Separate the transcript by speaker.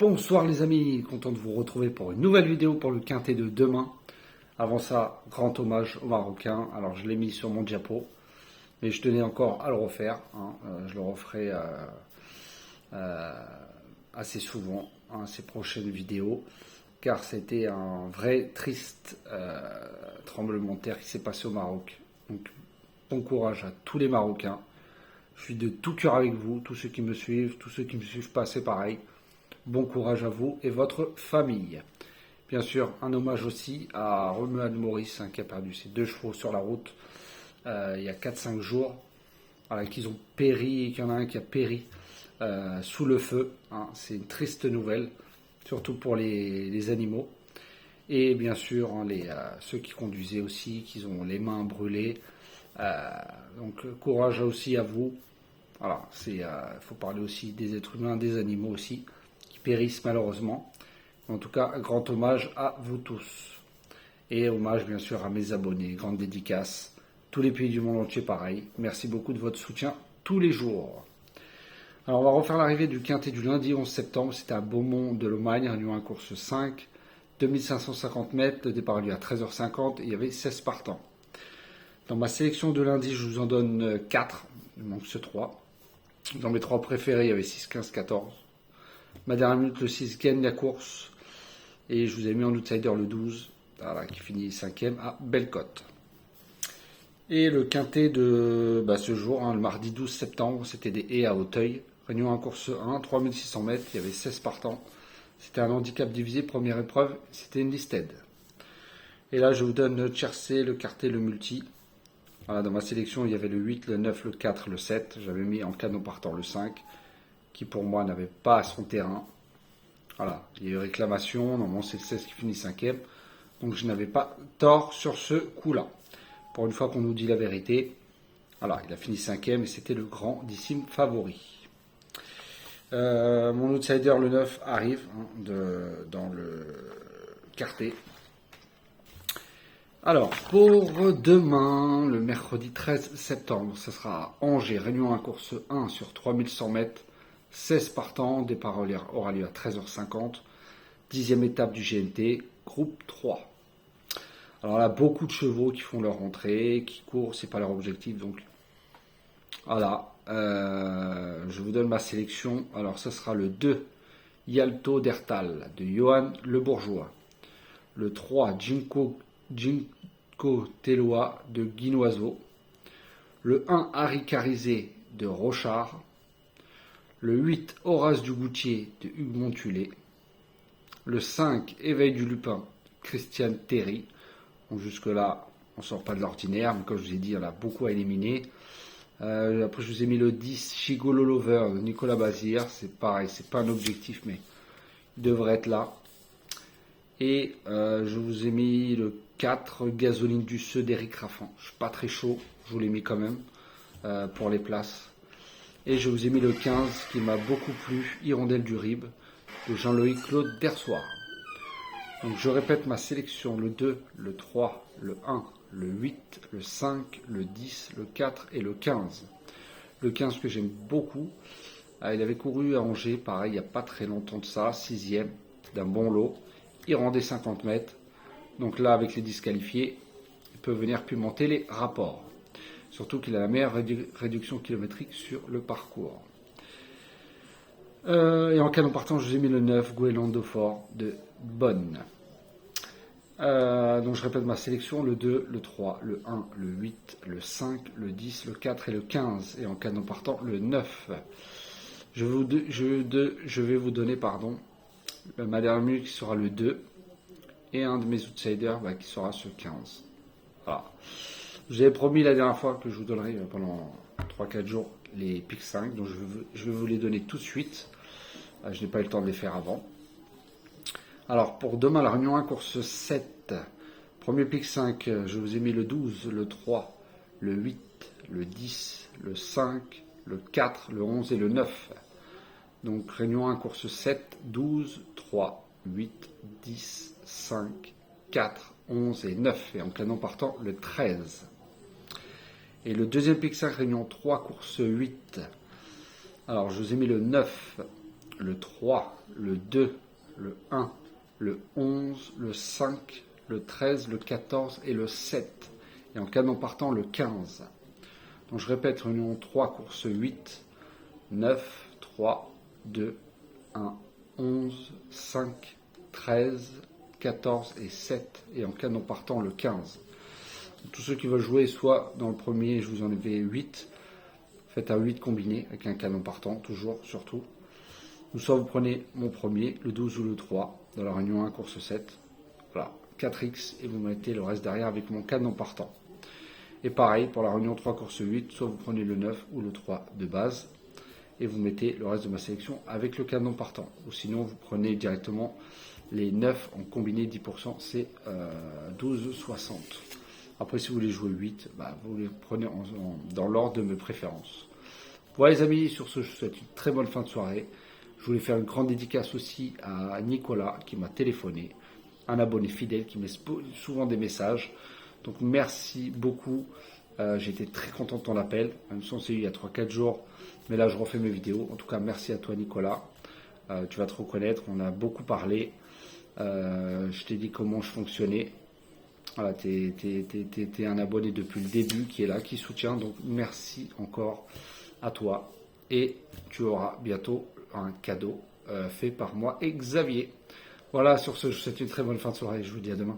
Speaker 1: Bonsoir les amis, content de vous retrouver pour une nouvelle vidéo pour le quintet de demain. Avant ça, grand hommage aux Marocains. Alors je l'ai mis sur mon diapo, mais je tenais encore à le refaire. Je le referai assez souvent, ces prochaines vidéos, car c'était un vrai triste tremblement de terre qui s'est passé au Maroc. Donc bon courage à tous les Marocains. Je suis de tout cœur avec vous, tous ceux qui me suivent, tous ceux qui me suivent pas, c'est pareil. Bon courage à vous et votre famille. Bien sûr, un hommage aussi à Romuald Maurice qui a perdu ses 2 chevaux sur la route il y a 4-5 jours. Voilà, qu'ils ont péri et qu'il y en a un qui a péri sous le feu. C'est une triste nouvelle, surtout pour les animaux. Et bien sûr, ceux qui conduisaient aussi, qui ont les mains brûlées. Donc courage aussi à vous. Voilà, faut parler aussi des êtres humains, des animaux aussi, qui périssent malheureusement. En tout cas, grand hommage à vous tous. Et hommage bien sûr à mes abonnés, grande dédicace. Tous les pays du monde entier pareil. Merci beaucoup de votre soutien tous les jours. Alors on va refaire l'arrivée du quintet du lundi 11 septembre. C'était à Beaumont de Lomagne, réunion 1 course 5, 2550 mètres. Le départ a lieu à 13h50 et il y avait 16 partants. Dans ma sélection de lundi, je vous en donne 4. Il manque ce 3. Dans mes 3 préférés, il y avait 6, 15, 14. Ma dernière minute, le 6 gagne la course. Et je vous ai mis en outsider le 12, voilà, qui finit 5e à Bellecote. Et le quintet de ce jour, le mardi 12 septembre, c'était des haies à Auteuil. Réunion en course 1, 3600 mètres, il y avait 16 partants. C'était un handicap divisé, première épreuve, c'était une listed. Et là, je vous donne le tiercé, le quartet, le multi. Voilà, dans ma sélection, il y avait le 8, le 9, le 4, le 7. J'avais mis en canon partant le 5, qui pour moi n'avait pas son terrain. Voilà, il y a eu réclamation, normalement c'est le 16 qui finit 5e. Donc je n'avais pas tort sur ce coup-là. Pour une fois qu'on nous dit la vérité, voilà, il a fini 5e et c'était le grandissime favori. Mon outsider, le 9, arrive dans le quartet. Alors, pour demain, le mercredi 13 septembre, ce sera à Angers, réunion 1 course 1 sur 3100 mètres, 16 partants, départ aura lieu à 13h50, 10e étape du GNT, groupe 3. Alors là, beaucoup de chevaux qui font leur entrée, qui courent, c'est pas leur objectif, donc voilà, je vous donne ma sélection. Alors, ce sera le 2, Yalto d'Ertal, de Johan Le Bourgeois, le 3, Jinko Tellois de Guinoiseau, le 1 Harry Carizé de Rochard, le 8 Horace du Goutier de Hugues Montulé, le 5 Éveil du Lupin Christiane Terry. Donc jusque là on ne sort pas de l'ordinaire, mais comme je vous ai dit, il y en a beaucoup à éliminer. Après je vous ai mis le 10 Chigolo Lover de Nicolas Bazir. C'est pareil, c'est pas un objectif, mais il devrait être là. Et je vous ai mis le 4 Gasoline du Seu d'Éric Raffin. Je suis pas très chaud, je vous l'ai mis quand même pour les places. Et je vous ai mis le 15 qui m'a beaucoup plu, Hirondelle du Rib de Jean-Loïc Claude Dersoir. Donc je répète ma sélection, le 2, le 3, le 1, le 8, le 5, le 10, le 4 et le 15. Le 15 que j'aime beaucoup, il avait couru à Angers, pareil, il n'y a pas très longtemps de ça, 6e, d'un bon lot. Il rendait 50 mètres. Donc là, avec les disqualifiés, il peut venir pimenter les rapports. Surtout qu'il a la meilleure réduction kilométrique sur le parcours. Et en canon partant, je vous ai mis le 9, Gouélan Daufort de Bonne. Donc je répète ma sélection, le 2, le 3, le 1, le 8, le 5, le 10, le 4 et le 15. Et en canon partant, le 9. Je vais vous donner, ma dernière minute qui sera le 2 et un de mes outsiders qui sera ce 15. Voilà. Je vous avais promis la dernière fois que je vous donnerai pendant 3-4 jours les pics 5, donc je vais vous les donner tout de suite. Je n'ai pas eu le temps de les faire avant. Alors pour demain, la réunion 1 course 7. Premier pic 5, je vous ai mis le 12, le 3, le 8, le 10, le 5, le 4, le 11 et le 9. Donc réunion 1 course 7, 12, 3, 8, 10, 5, 4, 11 et 9. Et en canon partant, le 13. Et le deuxième pic 5, réunion 3, course 8. Alors je vous ai mis le 9, le 3, le 2, le 1, le 11, le 5, le 13, le 14 et le 7. Et en canon partant, le 15. Donc je répète, réunion 3, course 8, 9, 3, 2, 1, 11, 5, 13, 14 et 7. Et en canon partant, le 15. Tous ceux qui veulent jouer, soit dans le premier, je vous en ai 8, faites un 8 combiné avec un canon partant, toujours, surtout. Ou soit vous prenez mon premier, le 12 ou le 3, dans la réunion 1, course 7. Voilà, 4x, et vous mettez le reste derrière avec mon canon partant. Et pareil, pour la réunion 3, course 8, soit vous prenez le 9 ou le 3 de base, et vous mettez le reste de ma sélection avec le canon partant. Ou sinon, vous prenez directement les 9 en combiné 10%, c'est 12,60. Après, si vous voulez jouer 8, vous les prenez dans l'ordre de mes préférences. Voilà les amis, sur ce, je vous souhaite une très bonne fin de soirée. Je voulais faire une grande dédicace aussi à Nicolas qui m'a téléphoné, un abonné fidèle qui met souvent des messages. Donc merci beaucoup, j'étais très content de ton appel, même si on s'est eu il y a 3-4 jours, mais là je refais mes vidéos. En tout cas merci à toi Nicolas, tu vas te reconnaître, on a beaucoup parlé, je t'ai dit comment je fonctionnais. Voilà, t'es un abonné depuis le début qui est là, qui soutient, donc merci encore à toi. Et tu auras bientôt un cadeau fait par moi et Xavier. Voilà, sur ce, je vous souhaite une très bonne fin de soirée, je vous dis à demain.